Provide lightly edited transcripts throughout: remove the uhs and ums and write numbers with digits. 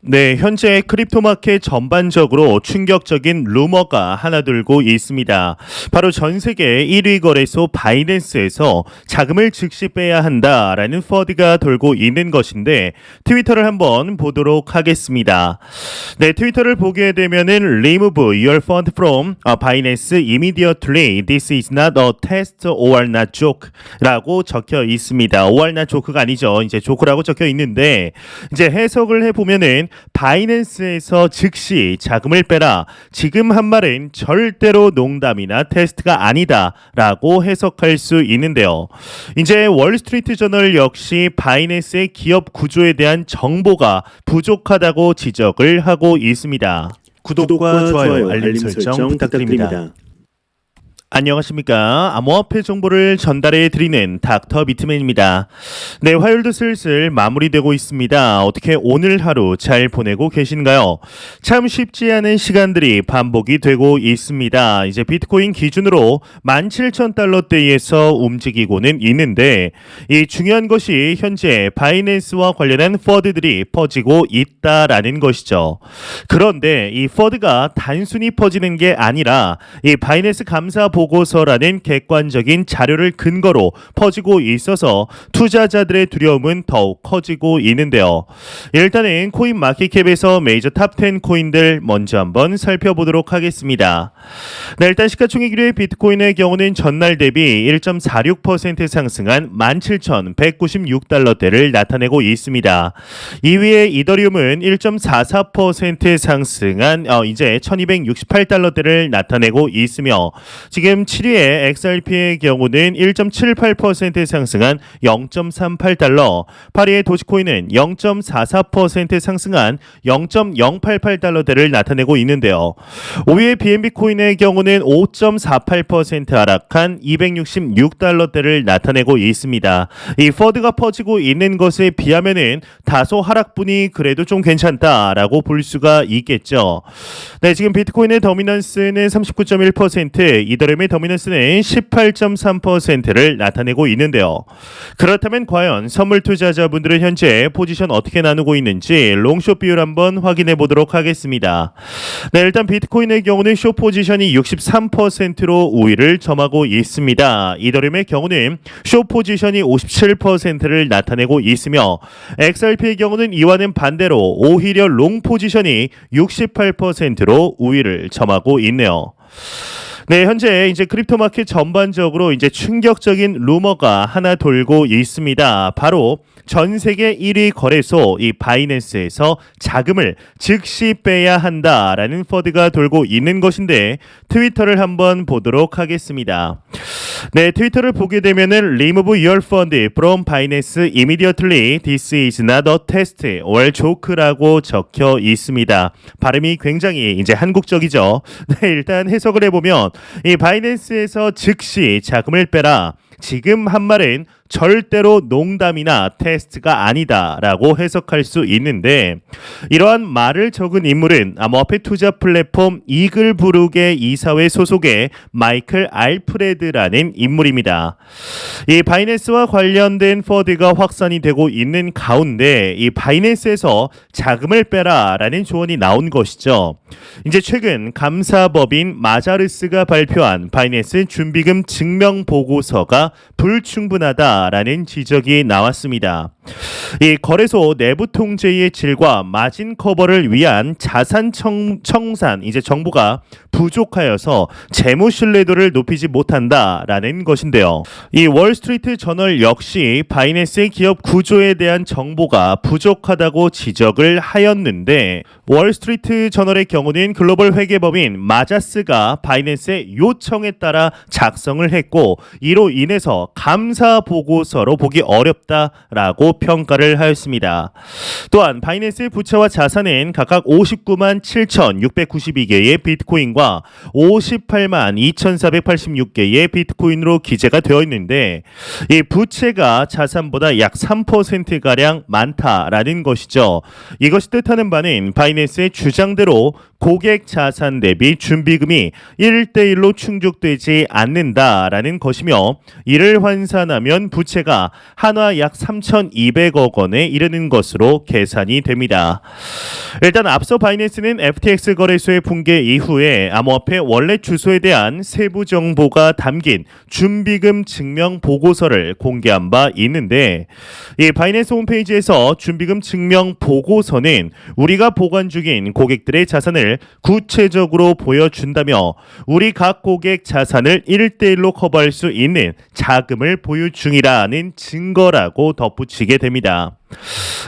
네, 현재 크립토 마켓 전반적으로 충격적인 루머가 하나 돌고 있습니다. 바로 전 세계 1위 거래소 바이낸스에서 자금을 즉시 빼야 한다라는 퍼드가 돌고 있는 것인데 트위터를 한번 보도록 하겠습니다. 네, 트위터를 보게 되면은 remove your fund from Binance immediately. This is not a test or not joke라고 적혀 있습니다. or not joke가 아니죠. 이제 조크라고 적혀 있는데 이제 해석을 해 보면은 바이낸스에서 즉시 자금을 빼라. 지금 한 말은 절대로 농담이나 테스트가 아니다라고 해석할 수 있는데요. 이제 월스트리트 저널 역시 바이낸스의 기업 구조에 대한 정보가 부족하다고 지적을 하고 있습니다. 구독과 좋아요, 알림 설정 부탁드립니다. 안녕하십니까. 암호화폐 정보를 전달해 드리는 닥터 비트맨입니다. 네, 화요일도 슬슬 마무리되고 있습니다. 어떻게 오늘 하루 잘 보내고 계신가요? 참 쉽지 않은 시간들이 반복이 되고 있습니다. 이제 비트코인 기준으로 17,000달러대에서 움직이고는 있는데 이 중요한 것이 현재 바이낸스와 관련한 퍼드들이 퍼지고 있다라는 것이죠. 그런데 이 퍼드가 단순히 퍼지는 게 아니라 이 바이낸스 감사 보고서라는 객관적인 자료를 근거로 퍼지고 있어서 투자자들의 두려움은 더욱 커지고 있는데요. 일단은 코인 마켓캡에서 메이저 탑10 코인들 먼저 한번 살펴보도록 하겠습니다. 네, 일단 시가총액 1위 비트코인의 경우는 전날 대비 1.46% 상승한 17,196달러대를 나타내고 있습니다. 2위의 이더리움은 1.44% 상승한 이제 1,268달러대를 나타내고 있으며 지금 7위의 XRP의 경우는 1.78% 상승한 0.38달러, 8위의 도지코인은 0.44% 상승한 0.088달러대를 나타내고 있는데요. 5위의 BNB 코인의 경우는 5.48% 하락한 266달러대를 나타내고 있습니다. 이 퍼드가 퍼지고 있는 것에 비하면은 다소 하락분이 그래도 좀 괜찮다라고 볼 수가 있겠죠. 네, 지금 비트코인의 더미넌스는 39.1%, 이더리움의 더미넌스는 18.3%를 나타내고 있는데요. 그렇다면 과연 선물 투자자분들은 현재 포지션 어떻게 나누고 있는지 롱숏 비율 한번 확인해 보도록 하겠습니다. 네, 일단 비트코인의 경우는 숏 포지션이 63%로 우위를 점하고 있습니다. 이더리움의 경우는 숏 포지션이 57%를 나타내고 있으며 XRP의 경우는 이와는 반대로 오히려 롱 포지션이 68%로 우위를 점하고 있네요. 네, 현재 이제 크립토 마켓 전반적으로 이제 충격적인 루머가 하나 돌고 있습니다. 바로 전 세계 1위 거래소 이 바이낸스에서 자금을 즉시 빼야 한다라는 퍼드가 돌고 있는 것인데 트위터를 한번 보도록 하겠습니다. 네, 트위터를 보게 되면은 remove your fund from Binance immediately. This is not a test or joke라고 적혀 있습니다. 발음이 굉장히 이제 한국적이죠. 네, 일단 해석을 해보면 이 바이낸스에서 즉시 자금을 빼라. 지금 한 말은 절대로 농담이나 테스트가 아니다라고 해석할 수 있는데 이러한 말을 적은 인물은 암호화폐 투자 플랫폼 이글브룩의 이사회 소속의 마이클 알프레드라는 인물입니다. 이 바이낸스와 관련된 퍼드가 확산이 되고 있는 가운데 이 바이낸스에서 자금을 빼라라는 조언이 나온 것이죠. 이제 최근 감사법인 마자르스가 발표한 바이낸스 준비금 증명 보고서가 불충분하다라는 지적이 나왔습니다. 이 거래소 내부 통제의 질과 마진 커버를 위한 자산 청산 이제 정보가 부족하여서 재무 신뢰도를 높이지 못한다라는 것인데요. 이 월스트리트 저널 역시 바이낸스의 기업 구조에 대한 정보가 부족하다고 지적을 하였는데 월스트리트 저널의 경우는 글로벌 회계법인 마자스가 바이낸스의 요청에 따라 작성을 했고 이로 인해서 감사 보고서로 보기 어렵다라고 평가를 하였습니다. 또한 바이낸스의 부채와 자산은 각각 59만 7,692개의 비트코인과 58만 2,486개의 비트코인으로 기재가 되어 있는데 이 부채가 자산보다 약 3%가량 많다라는 것이죠. 이것이 뜻하는 바는 바이낸스의 주장대로 고객 자산 대비 준비금이 1대1로 충족되지 않는다라는 것이며, 이를 환산하면 부채가 한화 약 3,200억 원에 이르는 것으로 계산이 됩니다. 일단 앞서 바이낸스는 FTX 거래소의 붕괴 이후에 암호화폐 원래 주소에 대한 세부 정보가 담긴 준비금 증명 보고서를 공개한 바 있는데, 이 바이낸스 홈페이지에서 준비금 증명 보고서는 우리가 보관 중인 고객들의 자산을 구체적으로 보여준다며 우리 각 고객 자산을 1대1로 커버할 수 있는 자금을 보유 중이라는 증거라고 덧붙이게 됩니다.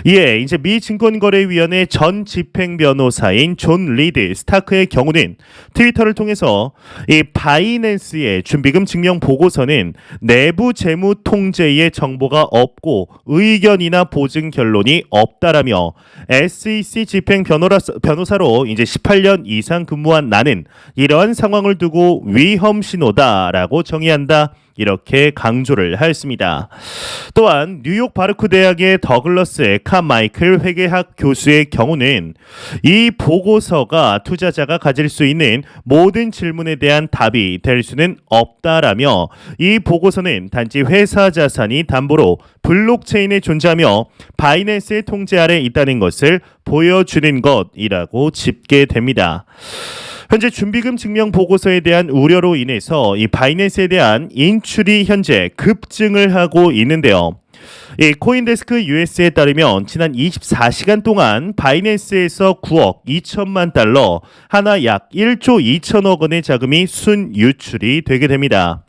이에 이제 미 증권거래위원회 전 집행 변호사인 존 리드 스타크의 경우는 트위터를 통해서 이 바이낸스의 준비금 증명 보고서는 내부 재무 통제의 정보가 없고 의견이나 보증 결론이 없다라며, SEC 집행 변호사로 이제 18년 이상 근무한 나는 이러한 상황을 두고 위험 신호다라고 정의한다, 이렇게 강조를 하였습니다. 또한 뉴욕 바르크 대학의 더글러스 카마이클 회계학 교수의 경우는 이 보고서가 투자자가 가질 수 있는 모든 질문에 대한 답이 될 수는 없다라며, 이 보고서는 단지 회사 자산이 담보로 블록체인에 존재하며 바이낸스의 통제 아래 있다는 것을 보여주는 것이라고 짚게됩니다. 현재 준비금 증명 보고서에 대한 우려로 인해서 이 바이낸스에 대한 인출이 현재 급증을 하고 있는데요. 이 코인데스크 US에 따르면 지난 24시간 동안 바이낸스에서 9억 2천만 달러, 하나 약 1조 2천억 원의 자금이 순유출이 되게 됩니다.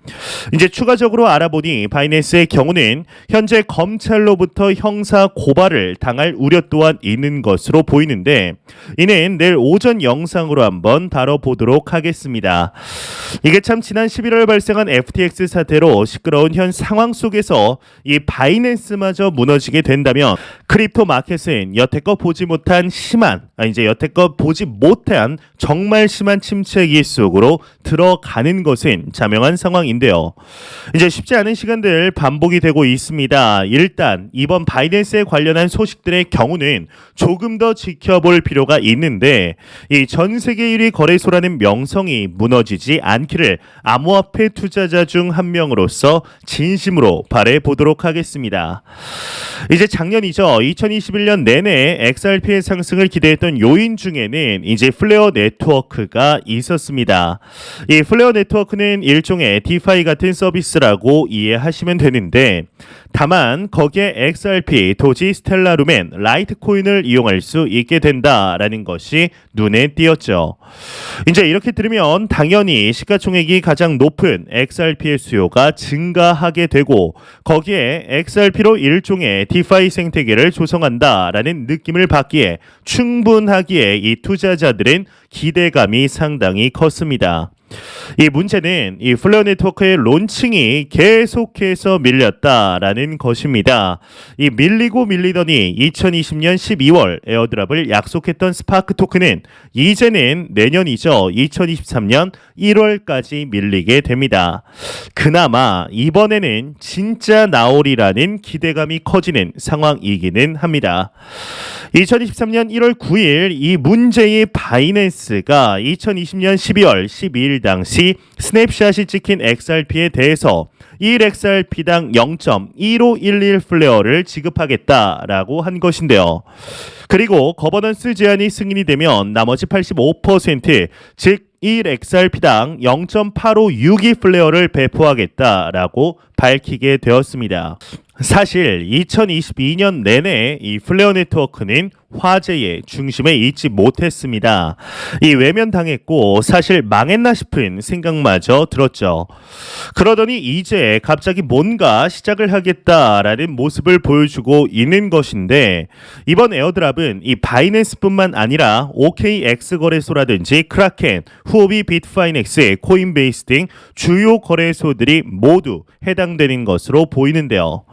이제 추가적으로 알아보니 바이낸스의 경우는 현재 검찰로부터 형사 고발을 당할 우려 또한 있는 것으로 보이는데, 이는 내일 오전 영상으로 한번 다뤄보도록 하겠습니다. 이게 참 지난 11월 발생한 FTX 사태로 시끄러운 현 상황 속에서 이 바이낸스마저 무너지게 된다면 크립토 마켓은 여태껏 보지 못한 정말 심한 침체기 속으로 들어가는 것은 자명한 상황인데요. 이제 쉽지 않은 시간들 반복이 되고 있습니다. 일단 이번 바이낸스에 관련한 소식들의 경우는 조금 더 지켜볼 필요가 있는데, 이 전 세계 1위 거래소라는 명성이 무너지지 않기를 암호화폐 투자자 중 한 명으로서 진심으로 바라보도록 하겠습니다. 이제 작년이죠. 2021년 내내 XRP의 상승을 기대했던 요인 중에는 이제 플레어 네트워크가 있었습니다. 이 플레어 네트워크는 일종의 디파이 같은 서비스라고 이해하시면 되는데, 다만 거기에 XRP, 도지, 스텔라 루멘, 라이트코인을 이용할 수 있게 된다라는 것이 눈에 띄었죠. 이제 이렇게 들으면 당연히 시가총액이 가장 높은 XRP의 수요가 증가하게 되고, 거기에 XRP로 일종의 디파이 생태계를 조성한다라는 느낌을 받기에 충분하기에 이 투자자들은 기대감이 상당히 컸습니다. 이 문제는 이 플레어 네트워크의 론칭이 계속해서 밀렸다라는 것입니다. 이 밀리더니 2020년 12월 에어드랍을 약속했던 스파크 토큰은 이제는 내년이죠. 2023년 1월까지 밀리게 됩니다. 그나마 이번에는 진짜 나오리라는 기대감이 커지는 상황이기는 합니다. 2023년 1월 9일 이 문제의 바이낸스가 2020년 12월 12일 당시 스냅샷이 찍힌 XRP에 대해서 1XRP당 0.1511 플레어를 지급하겠다라고 한 것인데요. 그리고 거버넌스 제한이 승인이 되면 나머지 85%, 즉 1XRP당 0.8562 플레어를 배포하겠다라고 밝히게 되었습니다. 사실 2022년 내내 이 플레어 네트워크는 화제의 중심에 있지 못했습니다. 이 외면당했고 사실 망했나 싶은 생각마저 들었죠. 그러더니 이제 갑자기 뭔가 시작을 하겠다라는 모습을 보여주고 있는 것인데, 이번 에어드랍은 이 바이낸스뿐만 아니라 OKX 거래소라든지 크라켄, 후오비, 비트파이넥스, 코인베이스 등 주요 거래소들이 모두 해당되는 것으로 보이는데요.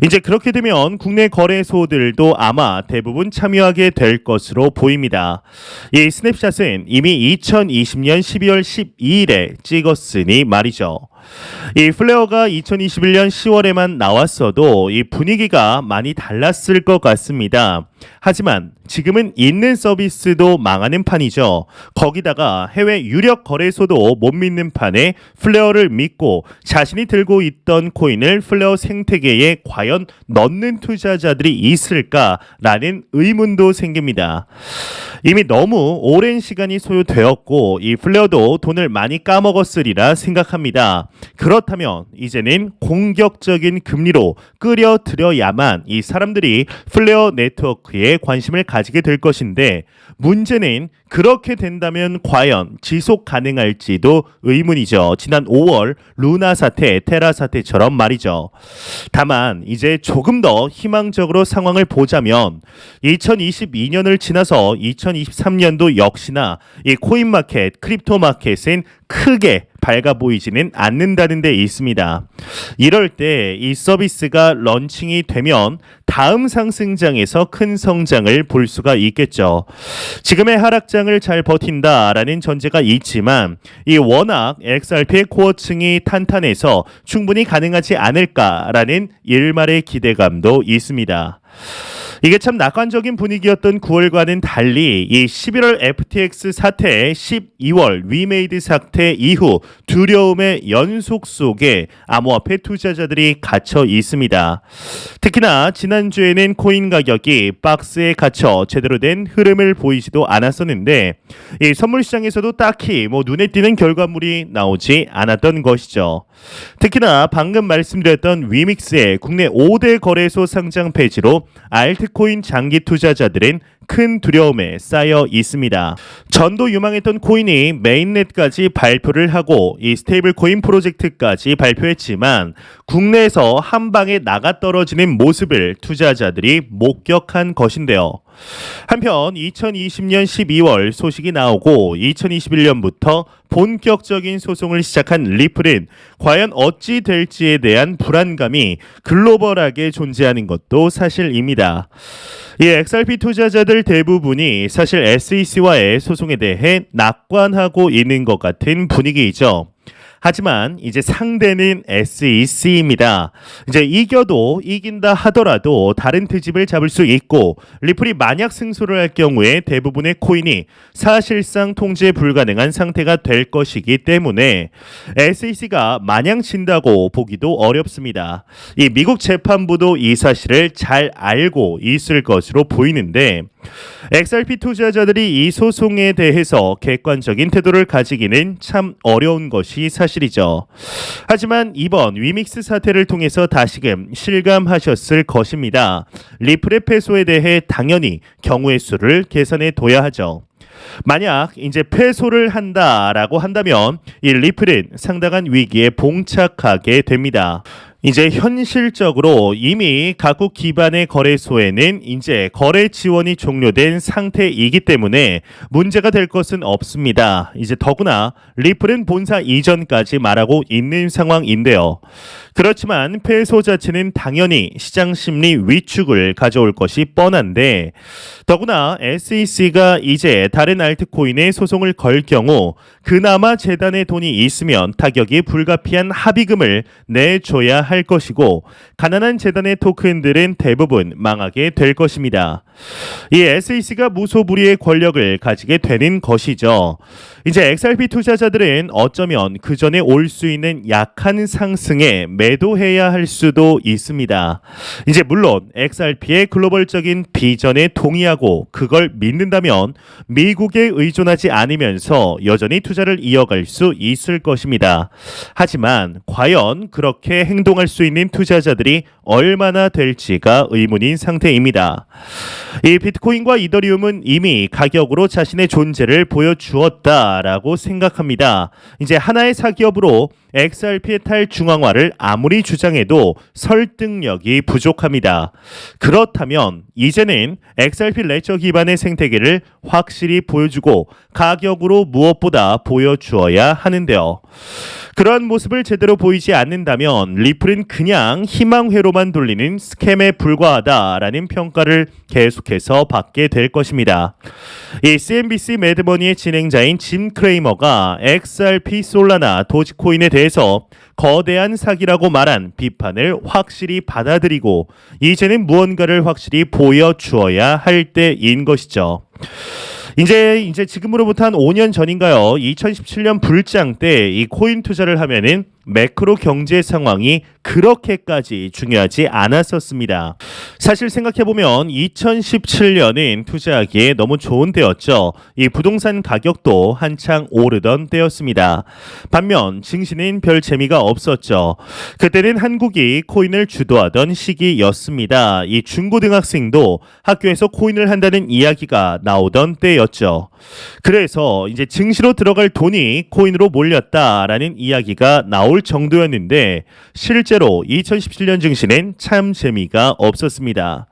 이제 그렇게 되면 국내 거래소들도 아마 대부분 참여하게 될 것으로 보입니다. 이 스냅샷은 이미 2020년 12월 12일에 찍었으니 말이죠. 이 플레어가 2021년 10월에만 나왔어도 이 분위기가 많이 달랐을 것 같습니다. 하지만 지금은 있는 서비스도 망하는 판이죠. 거기다가 해외 유력 거래소도 못 믿는 판에 플레어를 믿고 자신이 들고 있던 코인을 플레어 생태계에 과연 넣는 투자자들이 있을까라는 의문도 생깁니다. 이미 너무 오랜 시간이 소요되었고 이 플레어도 돈을 많이 까먹었으리라 생각합니다. 그렇다면 이제는 공격적인 금리로 끌어들여야만 이 사람들이 플레어 네트워크에 관심을 가지게 될 것인데 문제는 그렇게 된다면 과연 지속 가능할지도 의문이죠. 지난 5월 루나 사태, 테라 사태처럼 말이죠. 다만 이제 조금 더 희망적으로 상황을 보자면 2022년을 지나서 2023년도 역시나 이 코인 마켓, 크립토 마켓은 크게 밝아 보이지는 않는다는 데 있습니다. 이럴 때 이 서비스가 런칭이 되면 다음 상승장에서 큰 성장을 볼 수가 있겠죠. 지금의 하락장을 잘 버틴다라는 전제가 있지만 이 워낙 XRP의 코어층이 탄탄해서 충분히 가능하지 않을까라는 일말의 기대감도 있습니다. 이게 참 낙관적인 분위기였던 9월과는 달리 이 11월 FTX 사태, 12월 위메이드 사태 이후 두려움의 연속 속에 암호화폐 투자자들이 갇혀 있습니다. 특히나 지난주에는 코인 가격이 박스에 갇혀 제대로 된 흐름을 보이지도 않았었는데 이 선물 시장에서도 딱히 눈에 띄는 결과물이 나오지 않았던 것이죠. 특히나 방금 말씀드렸던 위믹스의 국내 5대 거래소 상장 폐지로 알트코인 장기 투자자들은 큰 두려움에 쌓여 있습니다. 전도 유망했던 코인이 메인넷까지 발표를 하고 이 스테이블 코인 프로젝트까지 발표했지만 국내에서 한 방에 나가 떨어지는 모습을 투자자들이 목격한 것인데요. 한편 2020년 12월 소식이 나오고 2021년부터 본격적인 소송을 시작한 리플은 과연 어찌 될지에 대한 불안감이 글로벌하게 존재하는 것도 사실입니다. 이 XRP 투자자들 대부분이 사실 SEC와의 소송에 대해 낙관하고 있는 것 같은 분위기이죠. 하지만 이제 상대는 SEC입니다. 이제 이겨도 이긴다 하더라도 다른 트집을 잡을 수 있고 리플이 만약 승소를 할 경우에 대부분의 코인이 사실상 통제 불가능한 상태가 될 것이기 때문에 SEC가 마냥 진다고 보기도 어렵습니다. 이 미국 재판부도 이 사실을 잘 알고 있을 것으로 보이는데 XRP 투자자들이 이 소송에 대해서 객관적인 태도를 가지기는 참 어려운 것이 사실이죠. 하지만 이번 위믹스 사태를 통해서 다시금 실감하셨을 것입니다. 리플의 패소에 대해 당연히 경우의 수를 계산해 둬야 하죠. 만약 이제 패소를 한다라고 한다면 이 리플은 상당한 위기에 봉착하게 됩니다. 이제 현실적으로 이미 각국 기반의 거래소에는 이제 거래 지원이 종료된 상태이기 때문에 문제가 될 것은 없습니다. 이제 더구나 리플은 본사 이전까지 말하고 있는 상황인데요. 그렇지만 패소 자체는 당연히 시장 심리 위축을 가져올 것이 뻔한데 더구나 SEC가 이제 다른 알트코인에 소송을 걸 경우 그나마 재단에 돈이 있으면 타격이 불가피한 합의금을 내줘야 할 것이고 가난한 재단의 토큰들은 대부분 망하게 될 것입니다. 이 SEC가 무소불위의 권력을 가지게 되는 것이죠. 이제 XRP 투자자들은 어쩌면 그 전에 올 수 있는 약한 상승에 매도해야 할 수도 있습니다. 이제 물론 XRP의 글로벌적인 비전에 동의하고 그걸 믿는다면 미국에 의존하지 않으면서 여전히 투자를 이어갈 수 있을 것입니다. 하지만 과연 그렇게 행동할 수 있는 투자자들이 얼마나 될지가 의문인 상태입니다. 이 비트코인과 이더리움은 이미 가격으로 자신의 존재를 보여주었다라고 생각합니다. 이제 하나의 사기업으로 XRP의 탈중앙화를 아무리 주장해도 설득력이 부족합니다. 그렇다면 이제는 XRP 레저 기반의 생태계를 확실히 보여주고 가격으로 무엇보다 보여주어야 하는데요. 그러한 모습을 제대로 보이지 않는다면 리플은 그냥 희망회로만 돌리는 스캠에 불과하다라는 평가를 계속해서 받게 될 것입니다. 이 CNBC 매드머니의 진행자인 짐 크레이머가 XRP, 솔라나, 도지코인에 대해 대해서 거대한 사기라고 말한 비판을 확실히 받아들이고 이제는 무언가를 확실히 보여주어야 할 때인 것이죠. 이제 지금으로부터 한 5년 전인가요? 2017년 불장 때 이 코인 투자를 하면은 매크로 경제 상황이 그렇게까지 중요하지 않았었습니다. 사실 생각해보면 2017년은 투자하기에 너무 좋은 때였죠. 이 부동산 가격도 한창 오르던 때였습니다. 반면 증시는 별 재미가 없었죠. 그때는 한국이 코인을 주도하던 시기였습니다. 이 중고등학생도 학교에서 코인을 한다는 이야기가 나오던 때였죠. 그래서 이제 증시로 들어갈 돈이 코인으로 몰렸다라는 이야기가 나올 정도였는데 실제로 2017년 증시는 참 재미가 없었습니다.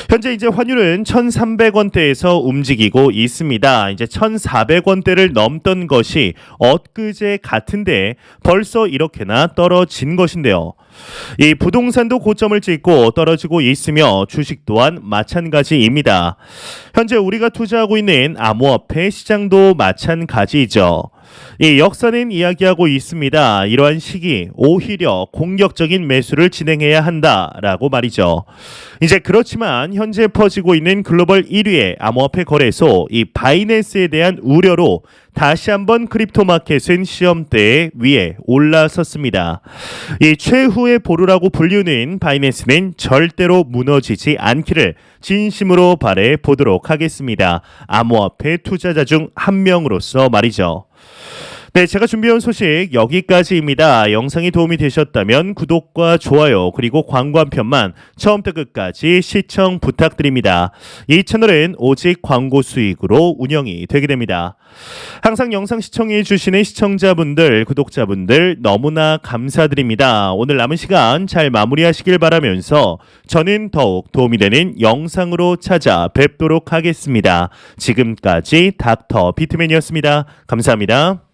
현재 이제 환율은 1,300원대에서 움직이고 있습니다. 이제 1,400원대를 넘던 것이 엊그제 같은데 벌써 이렇게나 떨어진 것인데요. 이 부동산도 고점을 찍고 떨어지고 있으며 주식 또한 마찬가지입니다. 현재 우리가 투자하고 있는 암호화폐 시장도 마찬가지죠. 이 역사는 이야기하고 있습니다. 이러한 시기 오히려 공격적인 매수를 진행해야 한다라고 말이죠. 이제 그렇지만 현재 퍼지고 있는 글로벌 1위의 암호화폐 거래소 이 바이낸스에 대한 우려로 다시 한번 크립토 마켓은 시험대 위에 올라섰습니다. 이 최후의 보루라고 불리우는 바이낸스는 절대로 무너지지 않기를 진심으로 바래 보도록 하겠습니다. 암호화폐 투자자 중 한 명으로서 말이죠. 네, 제가 준비해온 소식 여기까지입니다. 영상이 도움이 되셨다면 구독과 좋아요 그리고 광고 한 편만 처음부터 끝까지 시청 부탁드립니다. 이 채널은 오직 광고 수익으로 운영이 되게 됩니다. 항상 영상 시청해 주시는 시청자분들, 구독자분들 너무나 감사드립니다. 오늘 남은 시간 잘 마무리하시길 바라면서 저는 더욱 도움이 되는 영상으로 찾아뵙도록 하겠습니다. 지금까지 닥터 비트맨이었습니다. 감사합니다.